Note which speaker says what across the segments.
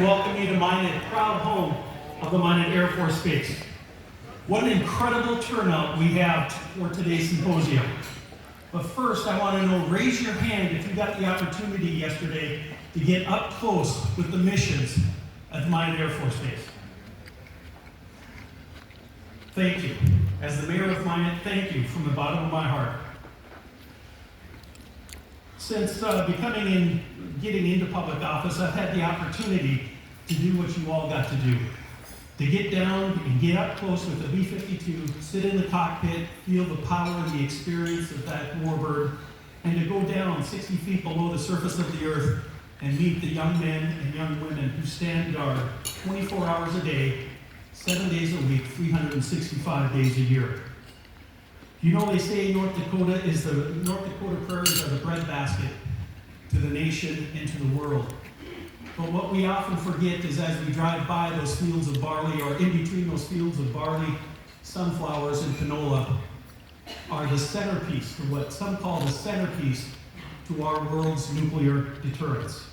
Speaker 1: welcome you to Minot, proud home of the Minot Air Force Base. What an incredible turnout we have for today's symposium. But first, I want to know, raise your hand if you got the opportunity yesterday to get up close with the missions at Minot Air Force Base. Thank you. As the mayor of Minot, thank you from the bottom of my heart. Since getting into public office, I've had the opportunity to do what you all got to do. To get down and get up close with the B-52, sit in the cockpit, feel the power and the experience of that warbird, and to go down 60 feet below the surface of the earth and meet the young men and young women who stand guard 24 hours a day, 7 days a week, 365 days a year. You know, they say North Dakota prairies are the breadbasket to the nation and to the world. But what we often forget is as we drive by those fields of barley, or in between those fields of barley, sunflowers and canola, are the centerpiece, to what some call the centerpiece to our world's nuclear deterrence.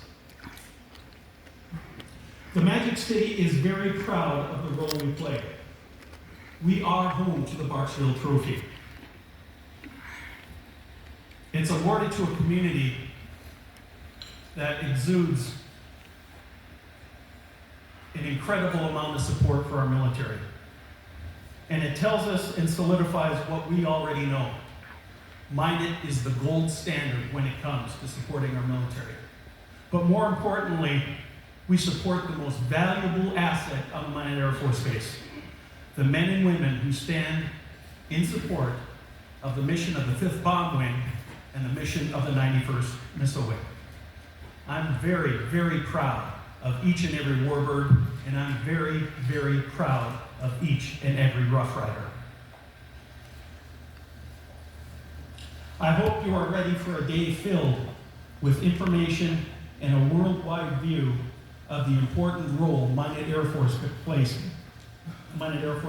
Speaker 1: The Magic City is very proud of the role we play. We are home to the Barksdale Trophy. It's awarded to a community that exudes an incredible amount of support for our military. And it tells us and solidifies what we already know. Minot is the gold standard when it comes to supporting our military. But more importantly, we support the most valuable asset on the Minot Air Force Base, the men and women who stand in support of the mission of the 5th Bomb Wing and the mission of the 91st Missile Wing. I'm very, very proud of each and every warbird, and I'm very, very proud of each and every Rough Rider. I hope you are ready for a day filled with information and a worldwide view of the important role Minot Air Force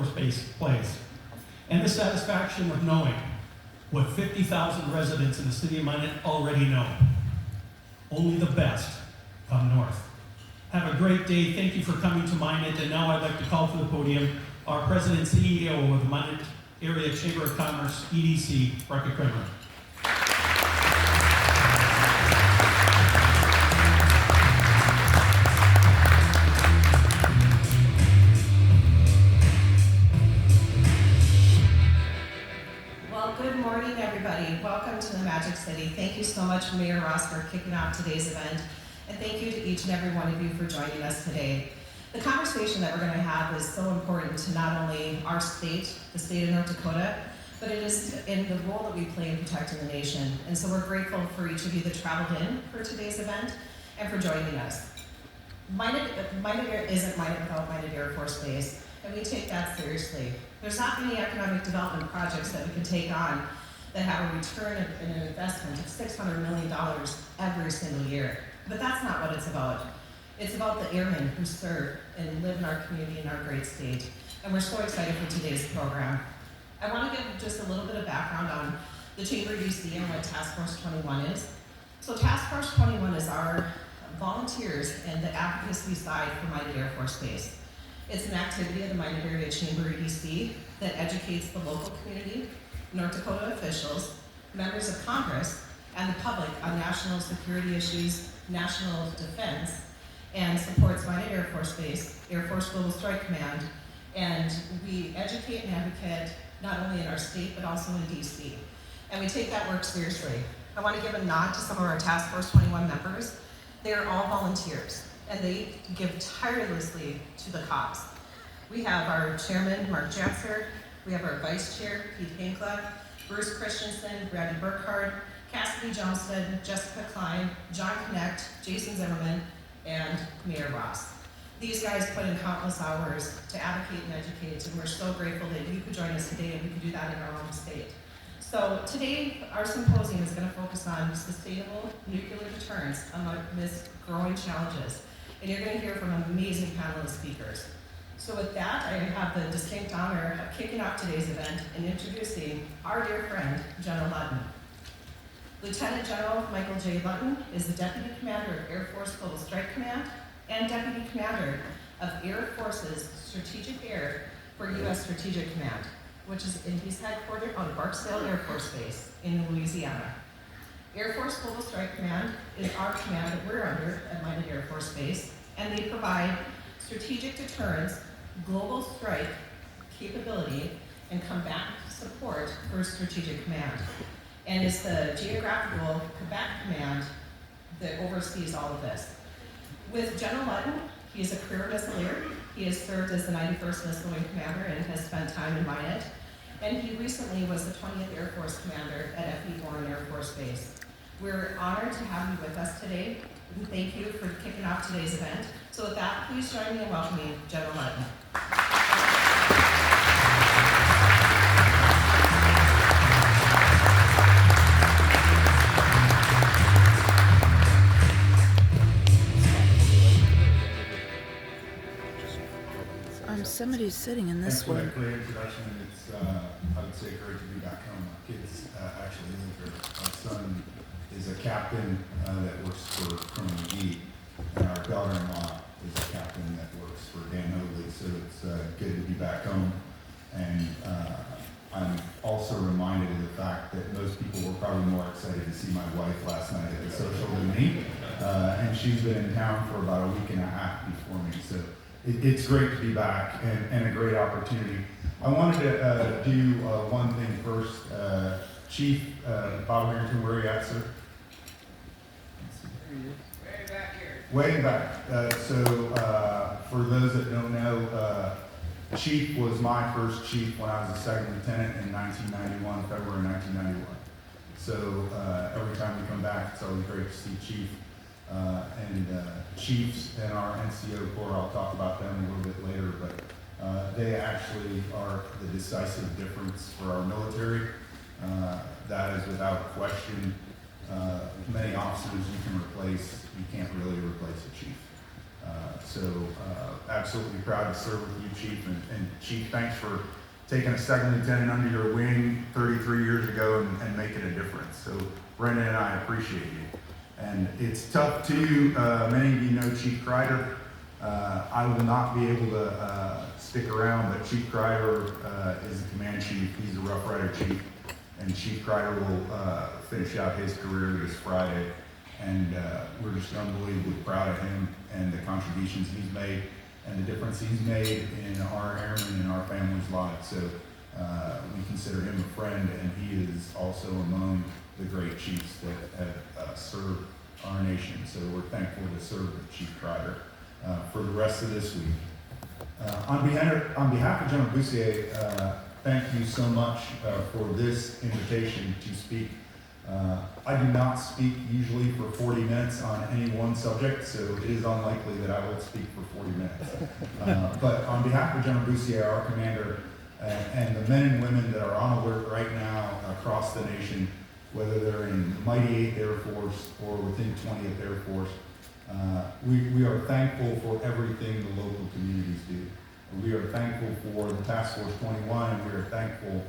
Speaker 1: Base plays, and the satisfaction of knowing what 50,000 residents in the city of Minot already know. Only the best come north. Have a great day. Thank you for coming to Minot. And now I'd like to call to the podium our President and CEO of the Minot Area Chamber of Commerce, EDC, Barca Kramer.
Speaker 2: Welcome to the Magic City. Thank you so much, Mayor Ross, for kicking off today's event. And thank you to each and every one of you for joining us today. The conversation that we're going to have is so important to not only our state, the state of North Dakota, but it is in the role that we play in protecting the nation. And so we're grateful for each of you that traveled in for today's event and for joining us. Minot isn't Minot without Minot Air Force Base, and we take that seriously. There's not many economic development projects that we can take on that have a return in an investment of $600 million every single year. But that's not what it's about. It's about the airmen who serve and live in our community in our great state. And we're so excited for today's program. I want to give just a little bit of background on the Chamber DC and what Task Force 21 is. So Task Force 21 is our volunteers and the advocacy side for Minot Air Force Base. It's an activity of the Minot Area Chamber DC that educates the local community, North Dakota officials, members of Congress, and the public on national security issues, national defense, and supports Minot Air Force Base, Air Force Global Strike Command, and we educate and advocate not only in our state, but also in DC. And we take that work seriously. I want to give a nod to some of our Task Force 21 members. They are all volunteers, and they give tirelessly to the cause. We have our chairman, Mark Janser. We have our vice chair, Pete Hinkla, Bruce Christensen, Brady Burkhardt, Cassidy Johnston, Jessica Klein, John Connect, Jason Zimmerman, and Mayor Ross. These guys put in countless hours to advocate and educate, and we're so grateful that you could join us today and we can do that in our own state. So today, our symposium is going to focus on sustainable nuclear deterrence amidst growing challenges. And you're going to hear from an amazing panel of speakers. So with that, I have the distinct honor of kicking off today's event and introducing our dear friend, General Lutton. Lieutenant General Michael J. Lutton is the Deputy Commander of Air Force Global Strike Command and Deputy Commander of Air Force's Strategic Air for U.S. Strategic Command, he's headquartered on Barksdale Air Force Base in Louisiana. Air Force Global Strike Command is our command that we're under at Miami Air Force Base, and they provide strategic deterrence, global strike capability, and combat support for Strategic Command, and is the geographical Quebec command that oversees all of this. With General Lutton, he is a career missileer. He has served as the 91st Missile Wing Commander and has spent time in Minot. And he recently was the 20th Air Force Commander at F.E. Bourne Air Force Base. We're honored to have you with us today, and thank you for kicking off today's event. So with that, please join me in welcoming General Lutton.
Speaker 3: Somebody's sitting in this one.
Speaker 4: Thanks for that great introduction. It's, I would say, great to be back home. My kids actually live here. Our son is a captain that works for Colonel McGee, and our daughter-in-law is a captain that works for Dan Hoadley. So it's good to be back home. And I'm also reminded of the fact that most people were probably more excited to see my wife last night at the social than me. And she's been in town for about a week and a half before me. So it's great to be back and a great opportunity. I wanted to do one thing first. Chief Bob Harrington, where are you at, sir?
Speaker 5: Way back here.
Speaker 4: Way back. For those that don't know, Chief was my first chief when I was a second lieutenant in 1991, February 1991. So every time we come back, it's always great to see Chief. Chiefs in our NCO Corps, I'll talk about them a little bit later, but they actually are the decisive difference for our military. That is without question. Many officers you can replace, you can't really replace a chief. Absolutely proud to serve with you, Chief. And Chief, thanks for taking a second lieutenant under your wing 33 years ago and making a difference. So Brendan and I appreciate you. And it's tough too. Many of you know Chief Kreider. I will not be able to stick around, but Chief Kreider is the command chief. He's a Rough Rider chief, and Chief Kreider will finish out his career this Friday. And we're just unbelievably proud of him and the contributions he's made and the difference he's made in our airmen and our families' lives. So we consider him a friend, and he is also among the great chiefs that have served our nation. So we're thankful to serve with Chief Kreider for the rest of this week. On behalf of General Boussier, thank you so much for this invitation to speak. I do not speak usually for 40 minutes on any one subject, so it is unlikely that I will speak for 40 minutes. But on behalf of General Boussier, our commander, and the men and women that are on alert right now across the nation, whether they're in the mighty 8th Air Force or within 20th Air Force, we are thankful for everything the local communities do. We are thankful for the Task Force 21, and we are thankful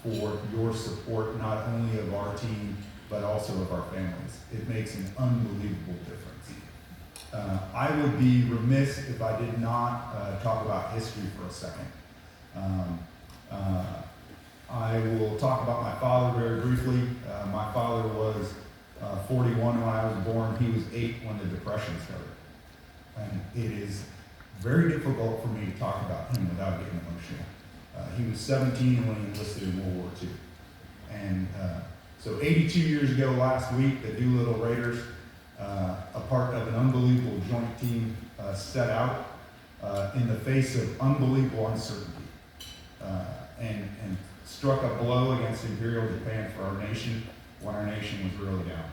Speaker 4: for your support, not only of our team, but also of our families. It makes an unbelievable difference. I would be remiss if I did not talk about history for a second. I will talk about my father very briefly. My father was 41 when I was born. He was 8 when the Depression started. And it is very difficult for me to talk about him without getting emotional. He was 17 when he enlisted in World War II. And so 82 years ago last week, the Doolittle Raiders, a part of an unbelievable joint team, set out in the face of unbelievable uncertainty and struck a blow against Imperial Japan for our nation when our nation was really down.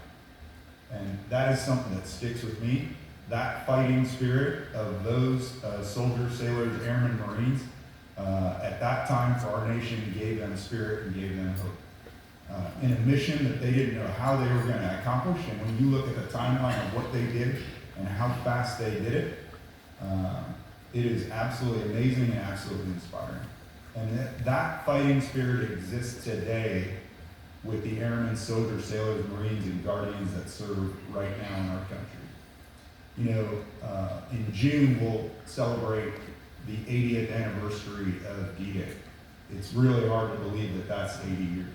Speaker 4: And that is something that sticks with me. That fighting spirit of those soldiers, sailors, airmen, Marines, at that time for our nation gave them spirit and gave them hope. In a mission that they didn't know how they were going to accomplish, and when you look at the timeline of what they did and how fast they did it, it is absolutely amazing and absolutely inspiring. And that fighting spirit exists today with the airmen, soldiers, sailors, Marines, and Guardians that serve right now in our country. In June, we'll celebrate the 80th anniversary of D-Day. It's really hard to believe that that's 80 years.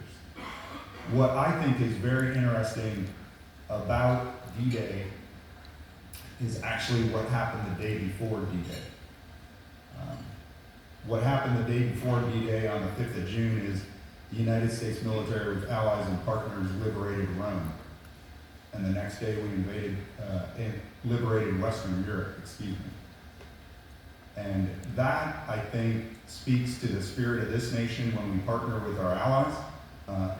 Speaker 4: What I think is very interesting about D-Day is actually what happened the day before D-Day. What happened the day before D-Day on the 5th of June is the United States military with allies and partners liberated Rome. And the next day we invaded and liberated Western Europe, And that, I think, speaks to the spirit of this nation when we partner with our allies,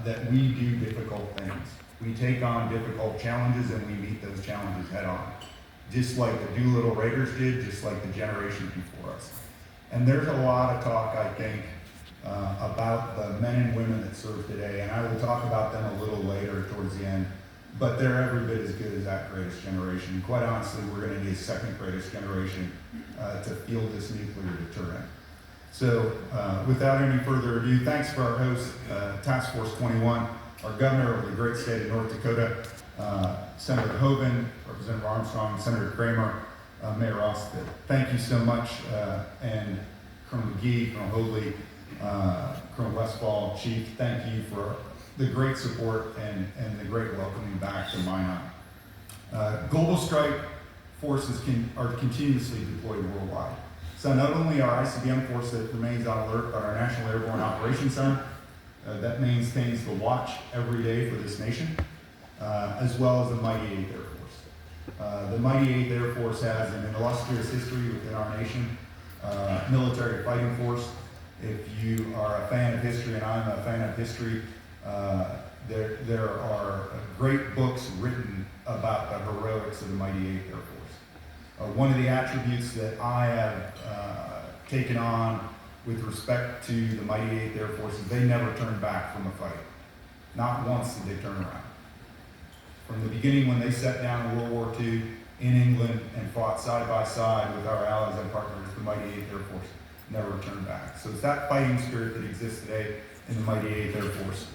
Speaker 4: that we do difficult things. We take on difficult challenges and we meet those challenges head on. Just like the Doolittle Raiders did, just like the generations before us. And there's a lot of talk, I think, about the men and women that serve today, and I will talk about them a little later towards the end, but they're every bit as good as that greatest generation. Quite honestly, we're going to need a second greatest generation to field this nuclear deterrent. So without any further ado, thanks for our host, Task Force 21, our governor of the great state of North Dakota, Senator Hoeven, Representative Armstrong, Senator Kramer, Mayor Osgood. Thank you so much, and Colonel McGee, Colonel Hoadley, Colonel Westfall, Chief, thank you for the great support and the great welcoming back to Minot. Global strike forces are continuously deployed worldwide. So not only our ICBM force that remains on alert, but our National Airborne Operations Center that maintains the watch every day for this nation, as well as the mighty 8th Air Force. The mighty 8th Air Force has an illustrious history within our nation, military fighting force. If you are a fan of history, and I'm a fan of history, there are great books written about the heroics of the mighty 8th Air Force. One of the attributes that I have taken on with respect to the mighty 8th Air Force is they never turned back from a fight. Not once did they turn around. From the beginning, when they sat down in World War II in England and fought side by side with our allies and partners, the mighty 8th Air Force never turned back. So it's that fighting spirit that exists today in the mighty 8th Air Force.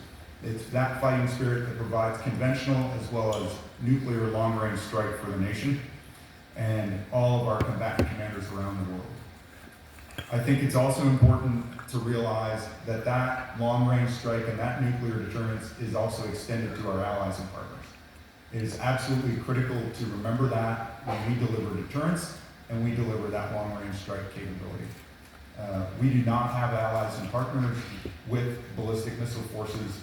Speaker 4: It's that fighting spirit that provides conventional as well as nuclear long-range strike for the nation and all of our combatant commanders around the world. I think it's also important to realize that that long-range strike and that nuclear deterrence is also extended to our allies and partners. It is absolutely critical to remember that when we deliver deterrence and we deliver that long-range strike capability. We do not have allies and partners with ballistic missile forces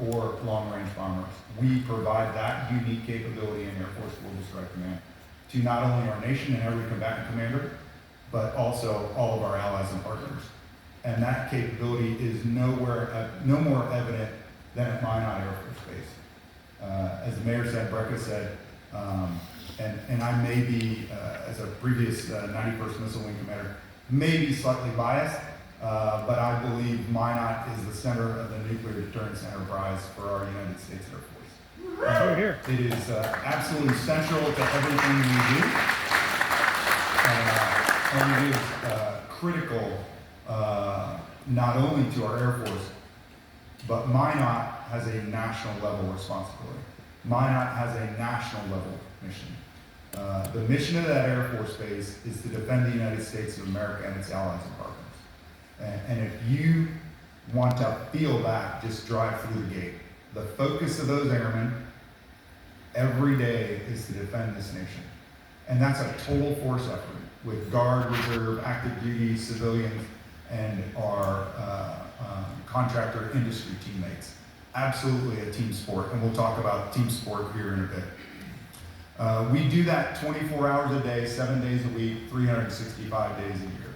Speaker 4: or long-range bombers. We provide that unique capability in Air Force Global Strike Command to not only our nation and every combatant commander, but also all of our allies and partners. And that capability is no more evident than at Minot Air Force Base. As the mayor said, Brecca said, and I may be, as a previous 91st Missile Wing commander, may be slightly biased, but I believe Minot is the center of the nuclear deterrence enterprise for our United States Air Force.
Speaker 1: Here.
Speaker 4: It is absolutely central to everything we do, and it is critical not only to our Air Force, but Minot has a national level responsibility. Minot has a national level mission. The mission of that Air Force base is to defend the United States of America and its allies and partners. And if you want to feel that, just drive through the gate. The focus of those airmen every day is to defend this nation. And that's a total force effort with Guard, Reserve, active duty, civilians, and our contractor industry teammates. Absolutely a team sport, and we'll talk about team sport here in a bit. We do that 24 hours a day, 7 days a week, 365 days a year.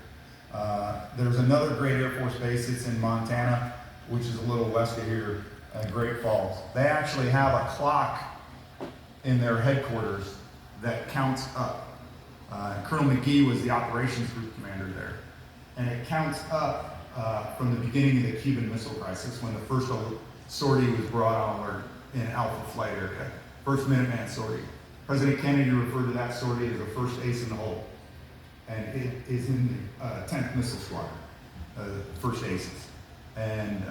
Speaker 4: There's another great Air Force base. It's in Montana, which is a little west of here, Great Falls. They actually have a clock in their headquarters that counts up. Colonel McGee was the operations group commander there. And it counts up from the beginning of the Cuban Missile Crisis when the first sortie was brought on alert in Alpha Flight Area. First Minuteman sortie. President Kennedy referred to that sortie as the first ace in the hole. And it is in the 10th Missile Squadron, first aces. And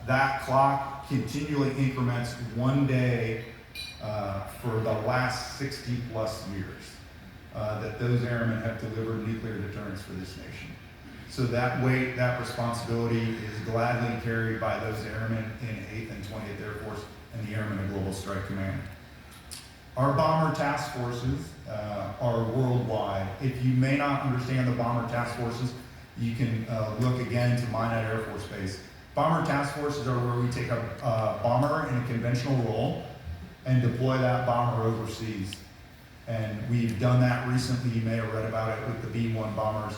Speaker 4: that clock continually increments one day for the last 60 plus years, that those airmen have delivered nuclear deterrence for this nation. So that weight, that responsibility is gladly carried by those airmen in 8th and 20th Air Force and the Airmen of Global Strike Command. Our bomber task forces are worldwide. If you may not understand the bomber task forces, you can look again to Minot Air Force Base. Bomber task forces are where we take a bomber in a conventional role and deploy that bomber overseas. And we've done that recently. You may have read about it with the B-1 bombers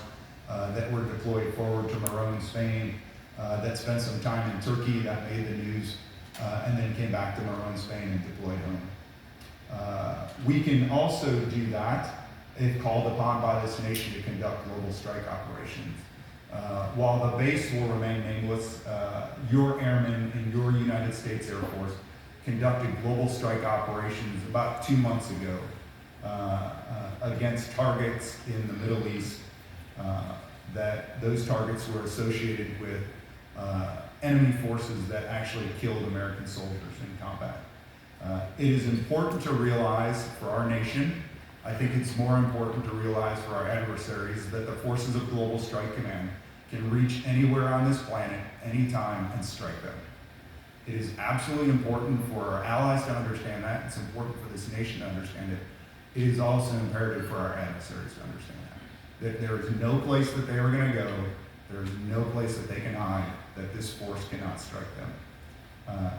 Speaker 4: that were deployed forward to Morón, Spain, that spent some time in Turkey, that made the news, and then came back to Morón, Spain and deployed home. We can also do that if called upon by this nation to conduct global strike operations. While the base will remain nameless, your airmen in your United States Air Force conducted global strike operations about 2 months ago against targets in the Middle East. That those targets were associated with enemy forces that actually killed American soldiers in combat. It is important to realize for our nation, I think it's more important to realize for our adversaries, that the forces of Global Strike Command can reach anywhere on this planet, anytime, and strike them. It is absolutely important for our allies to understand that. It's important for this nation to understand it. It is also imperative for our adversaries to understand that there is no place that they are going to go, there is no place that they can hide, that this force cannot strike them.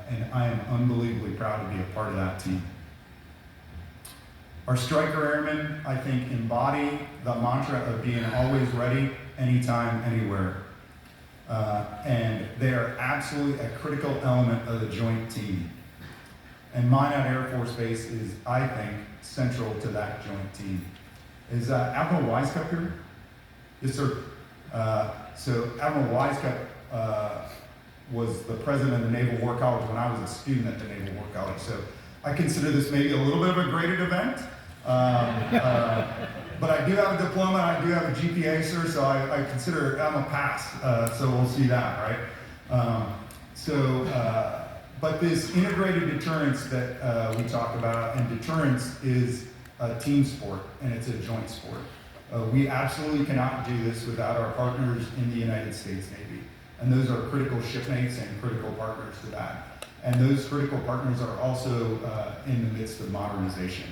Speaker 4: And I am unbelievably proud to be a part of that team. Our striker airmen, I think, embody the mantra of being always ready, anytime, anywhere. And they are absolutely a critical element of the joint team. And Minot Air Force Base is, I think, central to that joint team. Is Admiral Wisecup here? Yes, sir. So Admiral Wisecup was the president of the Naval War College when I was a student at the Naval War College. So I consider this maybe a little bit of a graded event. But I do have a diploma, I do have a GPA, sir, so I consider I'm a pass. So we'll see that, right? But this integrated deterrence that we talk about, and deterrence is a team sport, and it's a joint sport. We absolutely cannot do this without our partners in the United States Navy. And those are critical shipmates and critical partners to that. And those critical partners are also in the midst of modernization.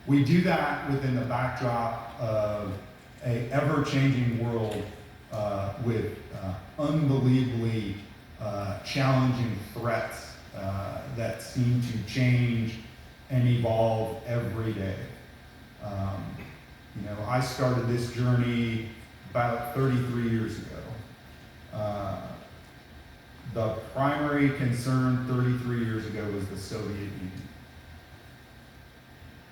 Speaker 4: We do that within the backdrop of an ever-changing world with unbelievably challenging threats that seem to change and evolve every day. I started this journey about 33 years ago. The primary concern 33 years ago was the Soviet Union.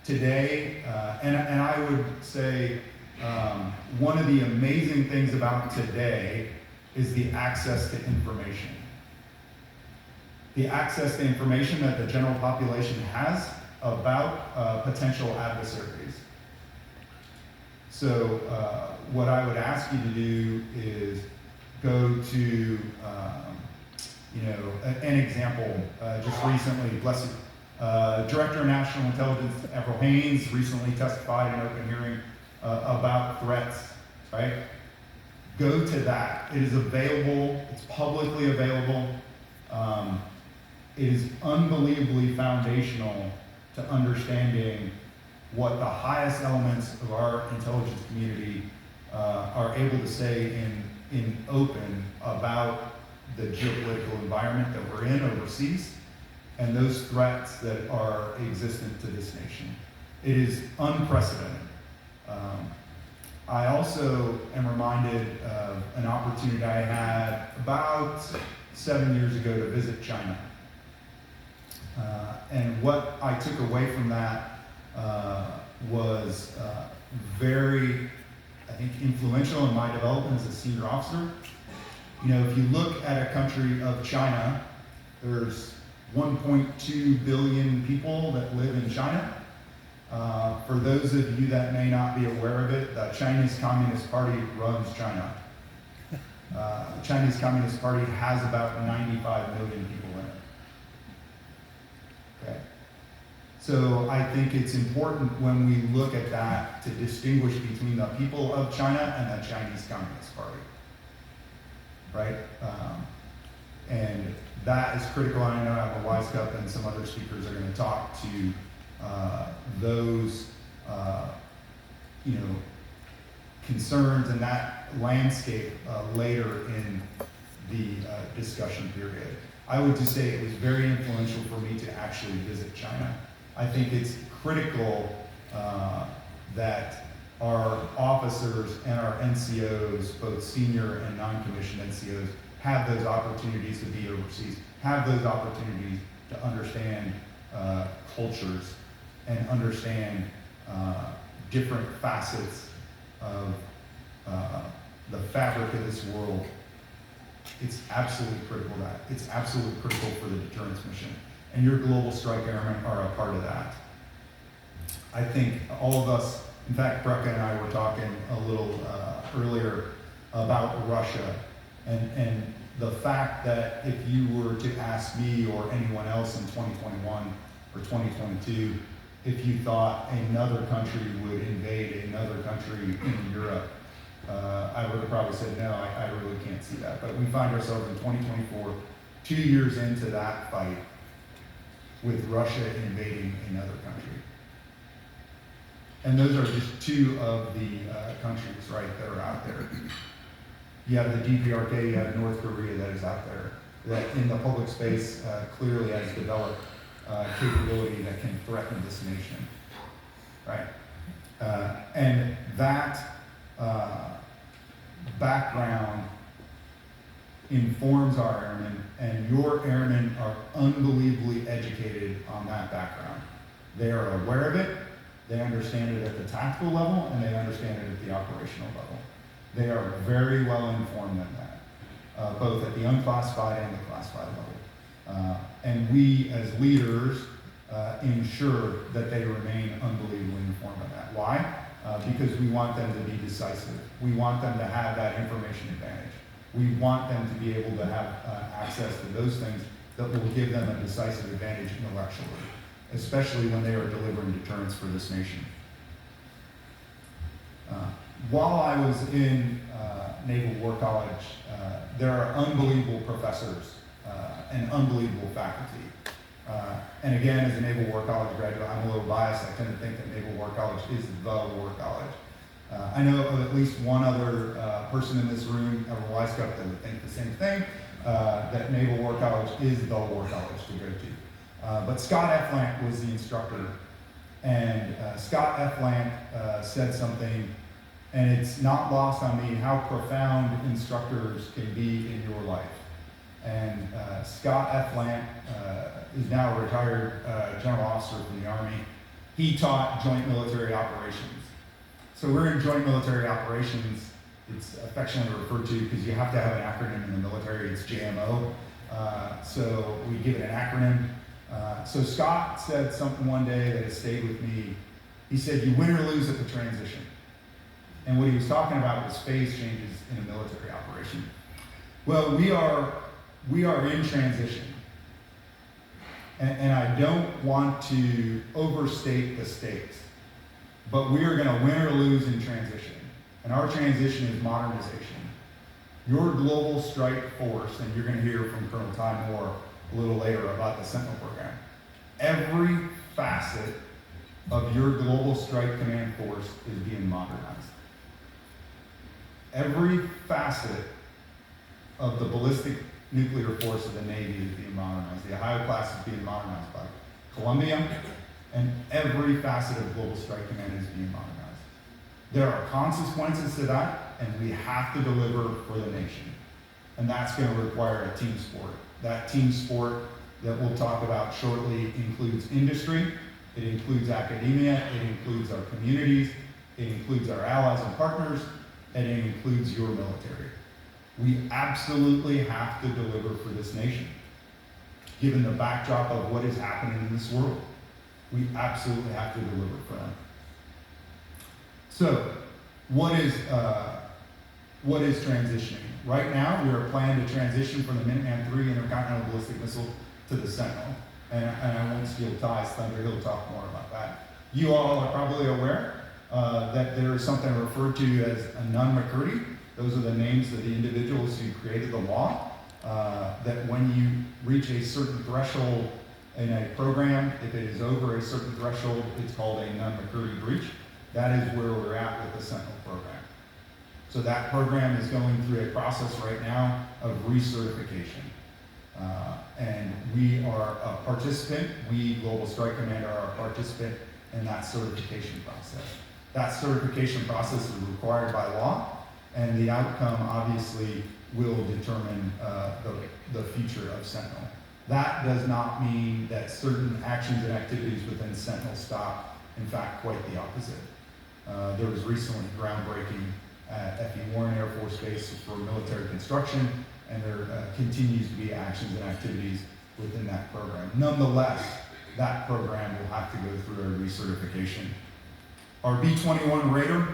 Speaker 4: Today, and I would say one of the amazing things about today is the access to information. The access to information that the general population has about potential adversaries. So what I would ask you to do is go to, an example. Just recently, bless you, Director of National Intelligence Avril Haines recently testified in an open hearing about threats, right? Go to that. It is available. It's publicly available. It is unbelievably foundational to understanding what the highest elements of our intelligence community are able to say in open about the geopolitical environment that we're in overseas and those threats that are existent to this nation. It is unprecedented. I also am reminded of an opportunity I had about 7 years ago to visit China. And what I took away from that was very, I think, influential in my development as a senior officer. If you look at a country of China, there's 1.2 billion people that live in China. For those of you that may not be aware of it, the Chinese Communist Party runs China. The Chinese Communist Party has about 95 million people in it. Okay. So I think it's important when we look at that to distinguish between the people of China and the Chinese Communist Party, right? And that is critical. I know Admiral Wisecup and some other speakers are going to talk to those, concerns and that landscape later in the discussion period. I would just say it was very influential for me to actually visit China. I think it's critical that our officers and our NCOs, both senior and non-commissioned NCOs, have those opportunities to be overseas, have those opportunities to understand cultures and understand different facets of the fabric of this world. It's absolutely critical that. It's absolutely critical for the deterrence mission. And your Global Strike Airmen are a part of that. I think all of us, in fact, Brecca and I were talking a little earlier about Russia and the fact that if you were to ask me or anyone else in 2021 or 2022, if you thought another country would invade another country in Europe, I would have probably said, no, I really can't see that. But we find ourselves in 2024, 2 years into that fight, with Russia invading another country. And those are just two of the countries, right, that are out there. You have the DPRK, you have North Korea that is out there, that in the public space clearly has developed capability that can threaten this nation, right? And that background informs our airmen, and your airmen are unbelievably educated on that background. They are aware of it, they understand it at the tactical level, and they understand it at the operational level. They are very well informed in that, both at the unclassified and the classified level. And we, as leaders, ensure that they remain unbelievably informed on that. Why? Because we want them to be decisive. We want them to have that information advantage. We want them to be able to have access to those things that will give them a decisive advantage intellectually, especially when they are delivering deterrence for this nation. While I was in Naval War College, there are unbelievable professors and unbelievable faculty. And again, as a Naval War College graduate, I'm a little biased. I tend to think that Naval War College is the war college. I know of at least one other person in this room, Admiral Wisecup, that would think the same thing, that Naval War College is the war college to go to. But Scott F. Lant was the instructor, and Scott F. Lant said something, and it's not lost on me how profound instructors can be in your life. And Scott F. Lant is now a retired general officer from the Army. He taught joint military operations. So we're in joint military operations. It's affectionately referred to because you have to have an acronym in the military. It's JMO. So we give it an acronym. So Scott said something one day that has stayed with me. He said, you win or lose at the transition. And what he was talking about was phase changes in a military operation. Well, we are in transition. And I don't want to overstate the stakes, but we are going to win or lose in transition. And our transition is modernization. Your global strike force, and you're going to hear from Colonel Ty Moore a little later about the Sentinel program. Every facet of your global strike command force is being modernized. Every facet of the ballistic nuclear force of the Navy is being modernized. The Ohio class is being modernized by Columbia, and every facet of Global Strike Command is being modernized. There are consequences to that, and we have to deliver for the nation. And that's going to require a team sport. That team sport that we'll talk about shortly includes industry, it includes academia, it includes our communities, it includes our allies and partners, and it includes your military. We absolutely have to deliver for this nation, given the backdrop of what is happening in this world. We absolutely have to deliver for them. So, what is transitioning? Right now, we are planning to transition from the Minuteman III intercontinental ballistic missile to the Sentinel. and I won't steal Ty's thunder, he'll talk more about that. You all are probably aware that there is something referred to as a non-McCurdy. Those are the names of the individuals who created the law, that when you reach a certain threshold in a program, if it is over a certain threshold, it's called a non-McCurdy breach. That is where we're at with the Sentinel program. So that program is going through a process right now of recertification. And we are a participant, we, Global Strike Command, are a participant in that certification process. That certification process is required by law, and the outcome obviously will determine the future of Sentinel. That does not mean that certain actions and activities within Sentinel stop. In fact, quite the opposite. There was recently groundbreaking at F.E. Warren Air Force Base for military construction, and there continues to be actions and activities within that program. Nonetheless, that program will have to go through a recertification. Our B-21 Raider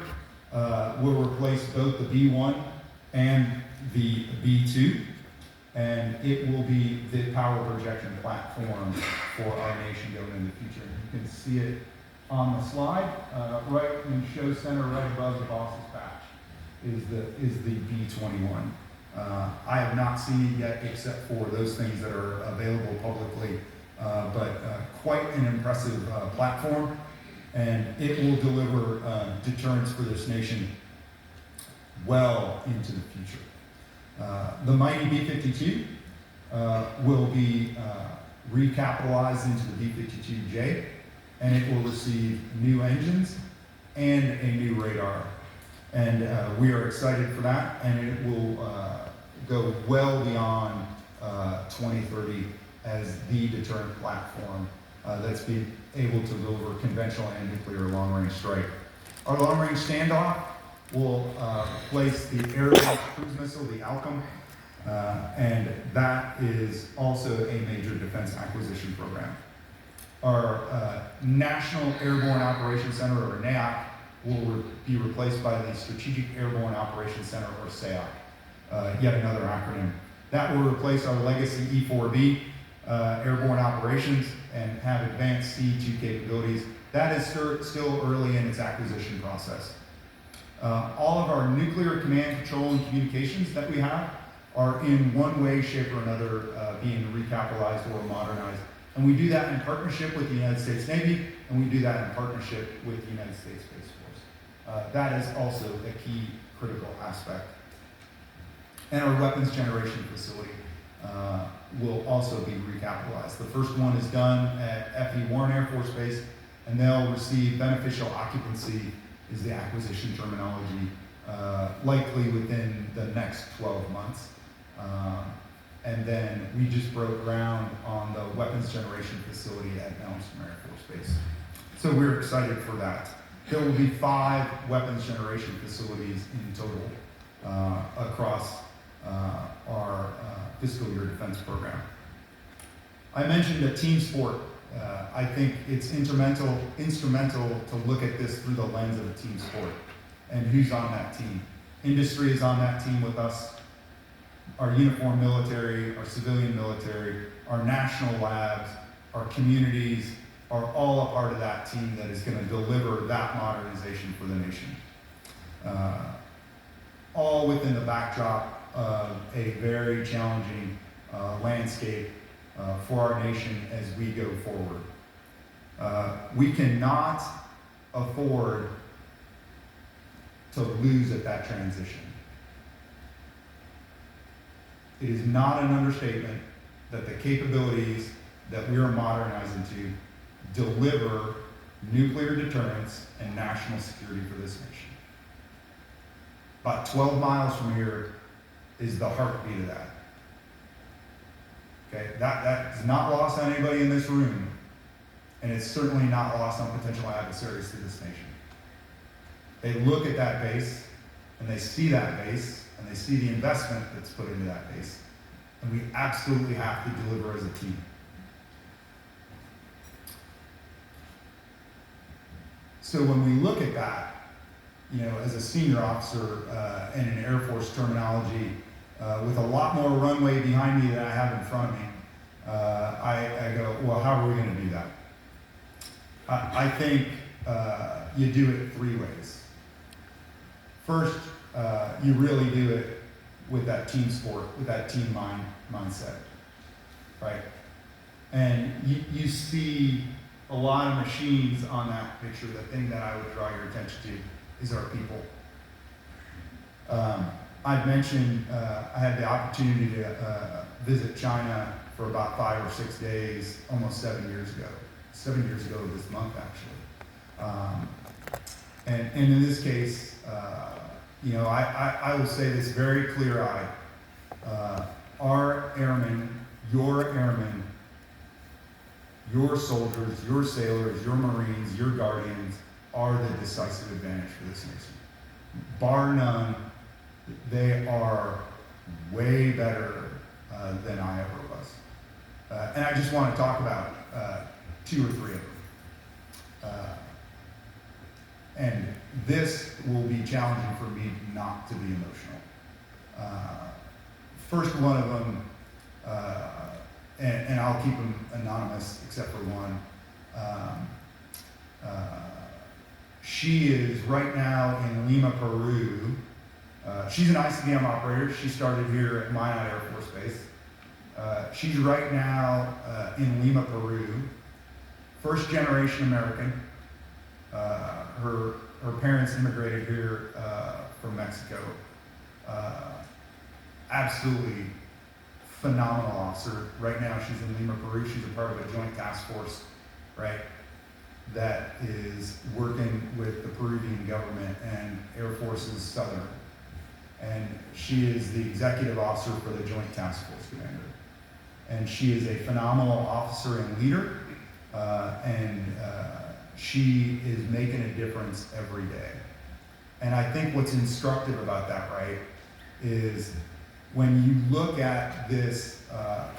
Speaker 4: will replace both the B-1 and the B-2, and it will be the power projection platform for our nation going in the future. You can see it on the slide, right in show center, right above the boss's patch, is the B-21. I have not seen it yet, except for those things that are available publicly, but quite an impressive platform, and it will deliver deterrence for this nation well into the future. The mighty B-52 will be recapitalized into the B-52J, and it will receive new engines and a new radar. And we are excited for that, and it will go well beyond 2030 as the deterrent platform that's being able to deliver conventional and nuclear long-range strike. Our long-range standoff will place the air-based cruise missile, the ALCM, and that is also a major defense acquisition program. Our National Airborne Operations Center, or NAOC, will be replaced by the Strategic Airborne Operations Center, or SAOC, yet another acronym. That will replace our legacy E-4B airborne operations and have advanced C-2 capabilities. That is still early in its acquisition process. All of our nuclear command, control, and communications that we have are in one way, shape, or another being recapitalized or modernized. And we do that in partnership with the United States Navy, and we do that in partnership with the United States Space Force. That is also a key critical aspect. And our weapons generation facility will also be recapitalized. The first one is done at F.E. Warren Air Force Base, and they'll receive beneficial occupancy, is the acquisition terminology, likely within the next 12 months. And then we just broke ground on the weapons generation facility at Malmstrom Air Force Base. So we're excited for that. There will be 5 weapons generation facilities in total across our fiscal year defense program. I mentioned a team sport. I think it's instrumental to look at this through the lens of a team sport and who's on that team. Industry is on that team with us. Our uniformed military, our civilian military, our national labs, our communities are all a part of that team that is going to deliver that modernization for the nation. All within the backdrop of a very challenging landscape for our nation as we go forward. We cannot afford to lose at that transition. It is not an understatement that the capabilities that we are modernizing to deliver nuclear deterrence and national security for this nation. About 12 miles from here is the heartbeat of that. Okay, that is not lost on anybody in this room, and it's certainly not lost on potential adversaries to this nation. They look at that base, and they see that base, and they see the investment that's put into that base, and we absolutely have to deliver as a team. So when we look at that, as a senior officer in an Air Force terminology, with a lot more runway behind me than I have in front of me, I go, well, how are we going to do that? I think you do it three ways. First, you really do it with that team sport, with that team mindset, right? And you see a lot of machines on that picture. The thing that I would draw your attention to is our people. I've mentioned I had the opportunity to visit China for about 5 or 6 days, almost 7 years ago. 7 years ago this month, actually. And in this case, I will say this very clear-eyed. Our airmen, your soldiers, your sailors, your Marines, your Guardians are the decisive advantage for this nation. Bar none, they are way better than I ever was. And I just want to talk about 2 or 3 of them. And this will be challenging for me not to be emotional. First one of them, and I'll keep them anonymous except for one. She is right now in Lima, Peru. She's an ICBM operator. She started here at Minot Air Force Base. She's right now in Lima, Peru. First generation American. Her parents immigrated here from Mexico. Absolutely phenomenal officer. Right now she's in Lima, Peru. She's a part of a joint task force, right, that is working with the Peruvian government and Air Force's Southern. And she is the executive officer for the Joint Task Force Commander. And she is a phenomenal officer and leader, and she is making a difference every day. And I think what's instructive about that, right, is when you look at this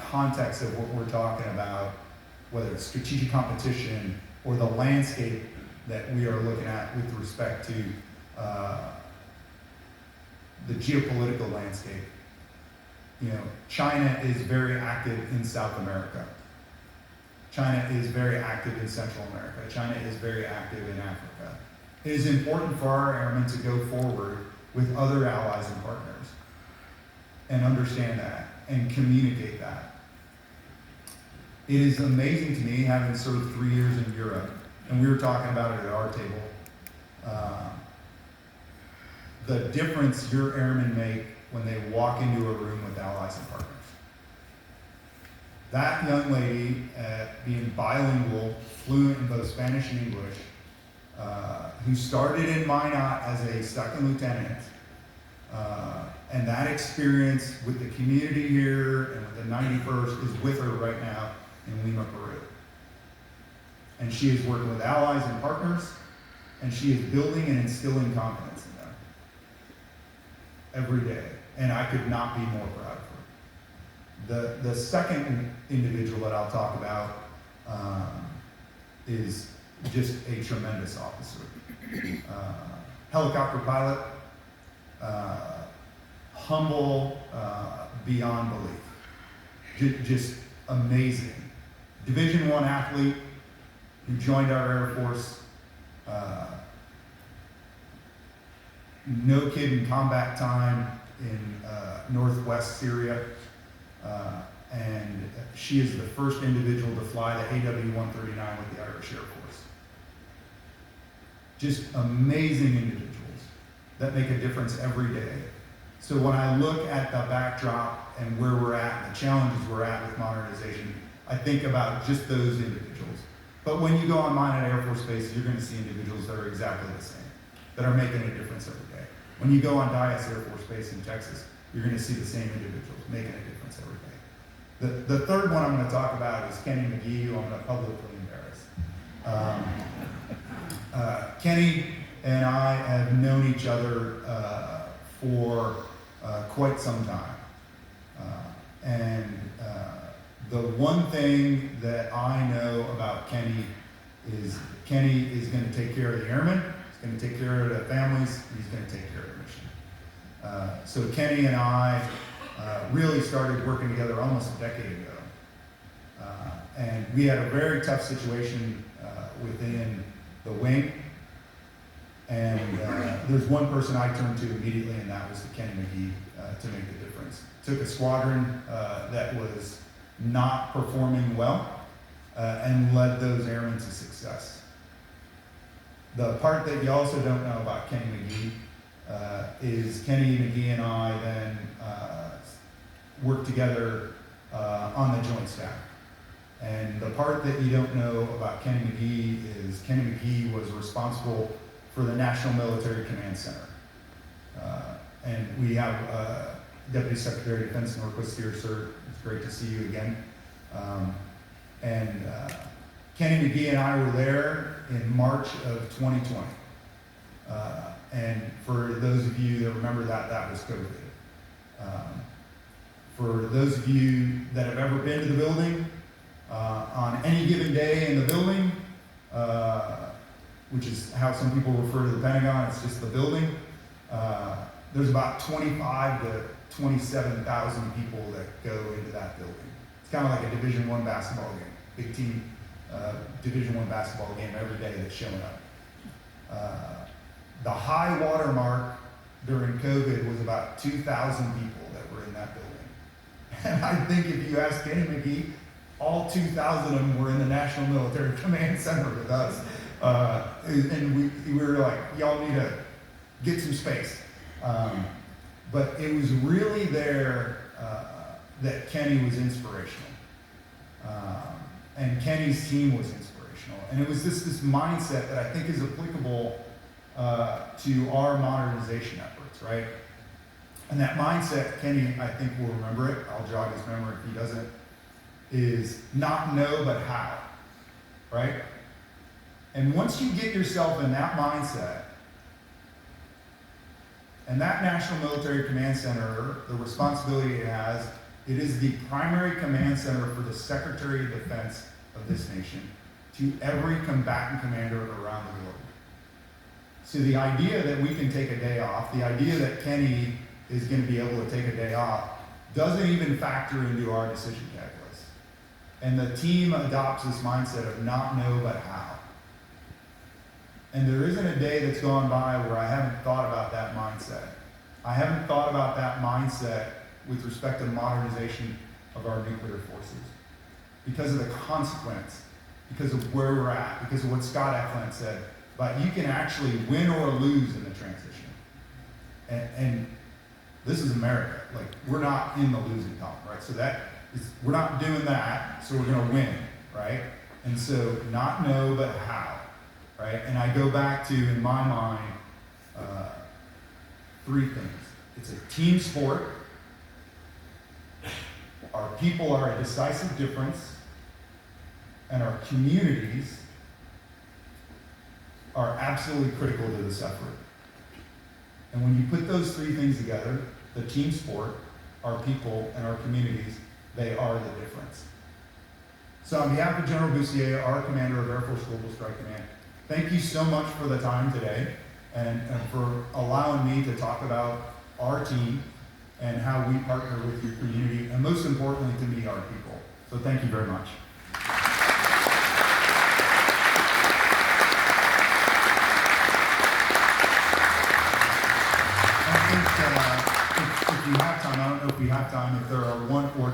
Speaker 4: context of what we're talking about, whether it's strategic competition or the landscape that we are looking at with respect to the geopolitical landscape. China is very active in South America. China is very active in Central America. China is very active in Africa. It is important for our airmen to go forward with other allies and partners and understand that and communicate that. It is amazing to me, having served 3 years in Europe, and we were talking about it at our table, the difference your airmen make when they walk into a room with allies and partners. That young lady, being bilingual, fluent in both Spanish and English, who started in Minot as a second lieutenant, and that experience with the community here and with the 91st is with her right now in Lima, Peru. And she is working with allies and partners, and she is building and instilling confidence in them every day. And I could not be more proud of her. The second individual that I'll talk about is just a tremendous officer. Helicopter pilot, humble beyond belief. Just amazing. Division I athlete who joined our Air Force. No kid in combat time in northwest Syria. And she is the first individual to fly the AW-139 with the Irish Air Force. Just amazing individuals that make a difference every day. So when I look at the backdrop and where we're at, and the challenges we're at with modernization, I think about just those individuals. But when you go on Minot Air Force Base, you're going to see individuals that are exactly the same, that are making a difference every day. When you go on Dyess Air Force Base in Texas, you're going to see the same individuals making a difference every day. The third one I'm going to talk about is Kenny McGee, who I'm going to publicly embarrass. Kenny and I have known each other for quite some time. And the one thing that I know about Kenny is going to take care of the airmen, he's going to take care of the families, he's going to take care of the mission. So Kenny and I really started working together almost a decade ago. And we had a very tough situation within the wing. And there's one person I turned to immediately, and that was Kenny McGee to make the difference. Took a squadron that was not performing well and led those airmen to success. The part that you also don't know about Kenny McGee is Kenny McGee and I then worked together on the joint staff. And the part that you don't know about Kenny McGee is Kenny McGee was responsible for the National Military Command Center. And we have Deputy Secretary of Defense Norquist here, sir. It's great to see you again. Kenny McGee and I were there in March of 2020. And for those of you that remember that, that was COVID. For those of you that have ever been to the building, on any given day in the building, which is how some people refer to the Pentagon, it's just the building, there's about 25 to 27,000 people that go into that building. It's kind of like a Division I basketball game, big team Division I basketball game every day that's showing up. The high water mark during COVID was about 2,000 people that were in that building. And I think if you ask Kenny McGee, all 2,000 of them were in the National Military Command Center with us. And we were like, y'all need to get some space. But it was really there that Kenny was inspirational. And Kenny's team was inspirational. And it was this mindset that I think is applicable to our modernization efforts, right? And that mindset, Kenny, I think will remember it. I'll jog his memory if he doesn't, is not know, but how, right? And once you get yourself in that mindset, and that National Military Command Center, the responsibility it has, it is the primary command center for the Secretary of Defense of this nation to every combatant commander around the globe. So the idea that we can take a day off, the idea that Kenny is going to be able to take a day off, doesn't even factor into our decision calculus. And the team adopts this mindset of not know, but how. And there isn't a day that's gone by where I haven't thought about that mindset. I haven't thought about that mindset with respect to the modernization of our nuclear forces. Because of the consequence, because of where we're at, because of what Scott Eklund said, but you can actually win or lose in the transition. And this is America. Like, we're not in the losing column, right? So we're not doing that, so we're gonna win, right? And so not know, but how. Right? And I go back to, in my mind, three things. It's a team sport. Our people are a decisive difference. And our communities are absolutely critical to this effort. And when you put those three things together, the team sport, our people, and our communities, they are the difference. So on behalf of General Bussier, our commander of Air Force Global Strike Command, thank you so much for the time today and for allowing me to talk about our team and how we partner with your community, and most importantly to me, our people. So thank you very much. I think if you have time, I don't know if we have time, if there are one or